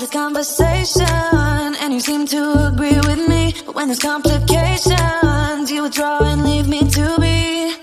this conversation, and you seem to agree with me. But when there's complications, you withdraw and leave me to be.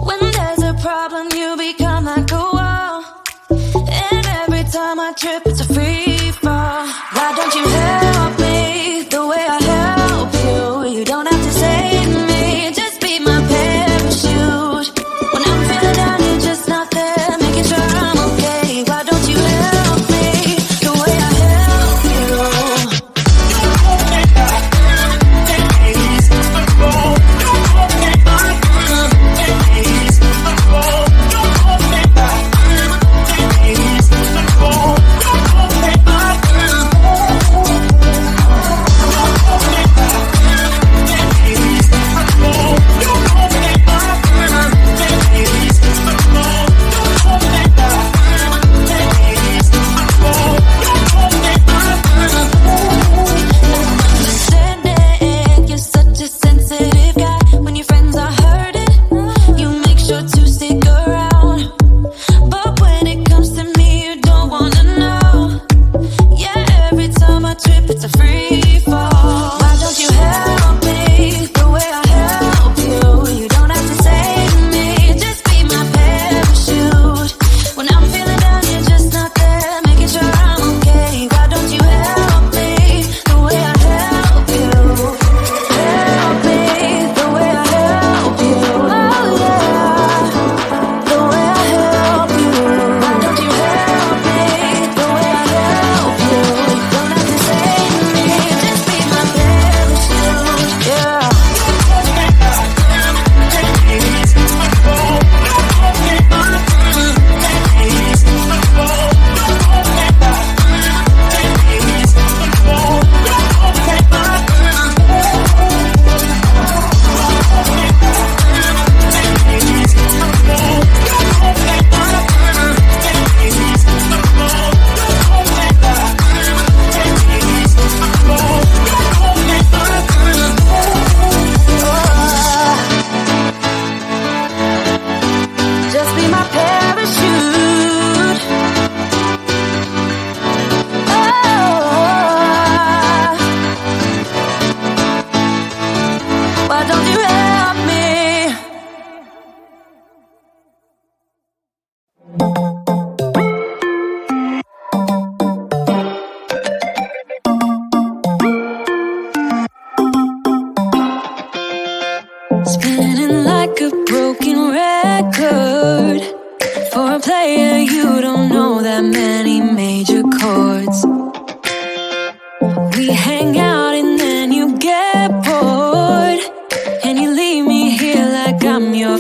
When there's a problem, you become like a wall, and every time I trip, it's a free fall. Why don't you help me the way I help you? You don't have to save me, just be my parachute. When I'm feeling down, you're just not there, making sure I'm okay. Why don't you help me the way I help you? Spinning like a broken record. For a player, you don't know that many major chords. We hang out and then you get bored, and you leave me here like I'm your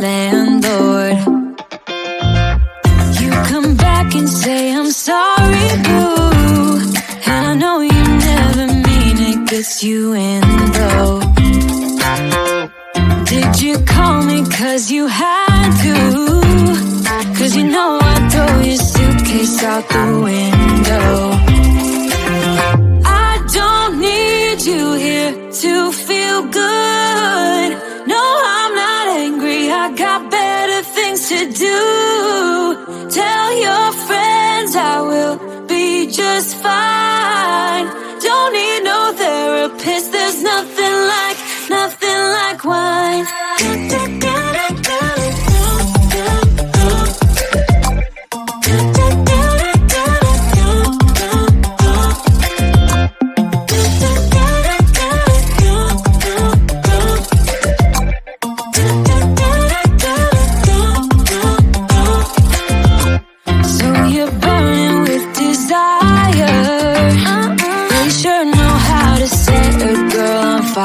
landlord. You come back and say I'm sorry, boo, and I know you never mean it, gets you in though. Did you call me cause you had to? Cause you know I'd throw your suitcase out the window. I don't need you here to feel good. No, I'm not angry, I got better things to do. Tell your friends I will be just fine. Don't need no therapist, there's nothing like wine. So you're burning with desire. You sure know how to set a girl on fire.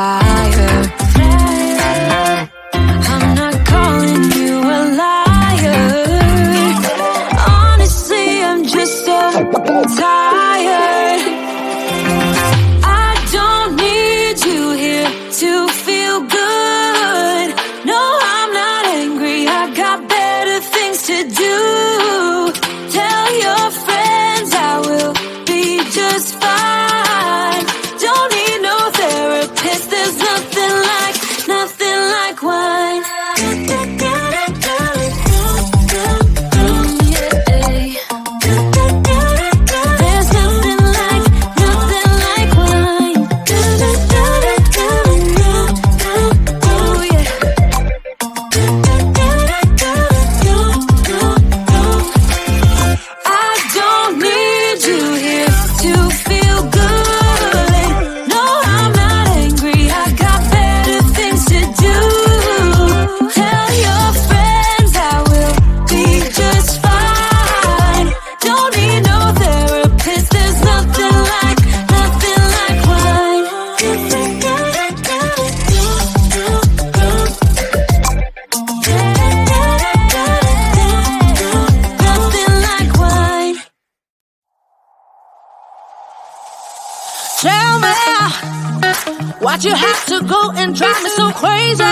Why'd you have to go and drive me so crazy?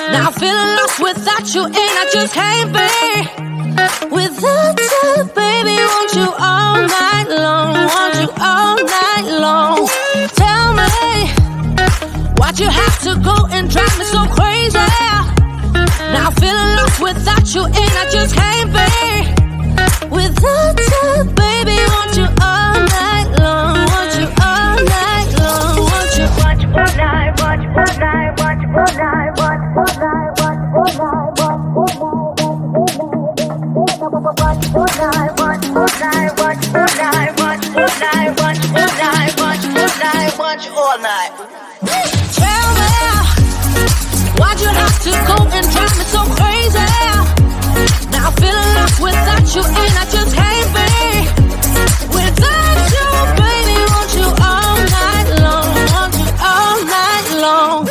Now I'm feeling lost without you, and I just can't be without you, baby. Want you all night long, want you all night long. Tell me, why'd you have to go and drive me so crazy? Now I'm feeling lost without you, and I just can't be without you, baby. Want you all night long, want you all night long, want you all night, want you all night, want you all night, want you all night, want you all night, want you all night, want you all night. Tell me, why'd you have to go and drive me so crazy? Now I'm feeling lost without you, and I just can't be without you, baby. Want you all night long, want you all night long.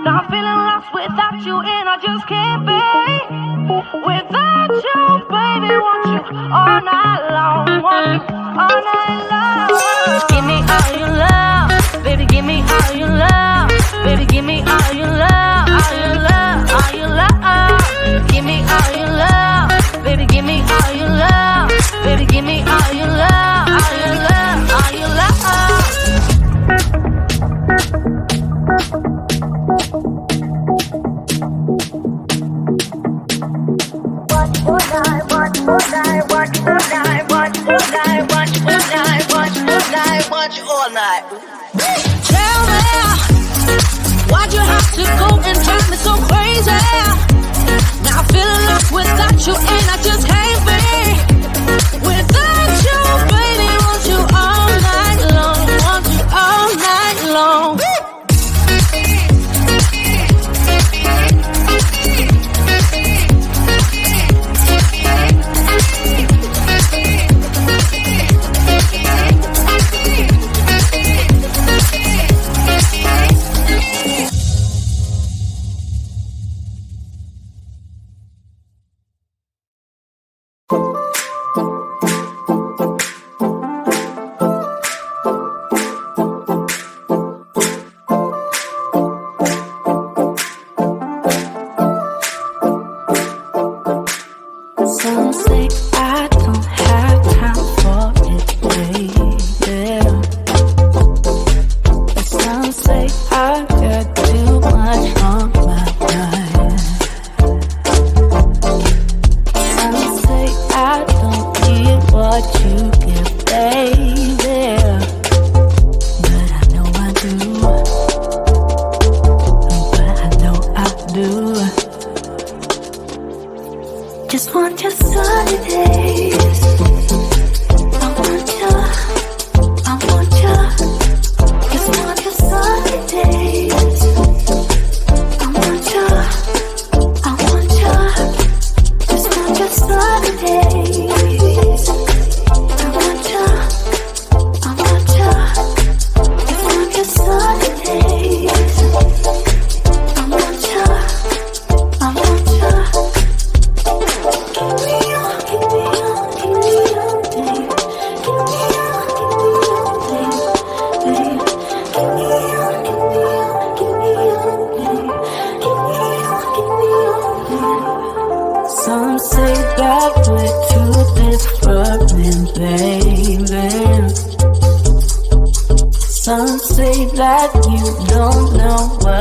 Now I'm feeling lost without you, and I just can't be without you, baby. Want you all night long, want you all night long. Give me all your love, baby. Give me all your love, baby. Give me all your love, all your love, all your love. Give me all your love, baby. Give me all your love, baby. Give me all your love, all your love, all your love. Want you all night. Tell me, why'd you have to go and drive me so crazy? Now I'm feeling lost without you, and I just can't be without you, baby. Want you all night long, want you all night long. Some say I don't have time for it, baby. Some say I got too much on my mind. Some say I don't give what you give, baby. But I know I do. But I know I do. Just want your sunny days. I want you. Just want your sunny days. I want you. Just want your sunny days. I want you. Just want your sunny days. I want you. Some say that we're too different, baby. Some say that you don't know what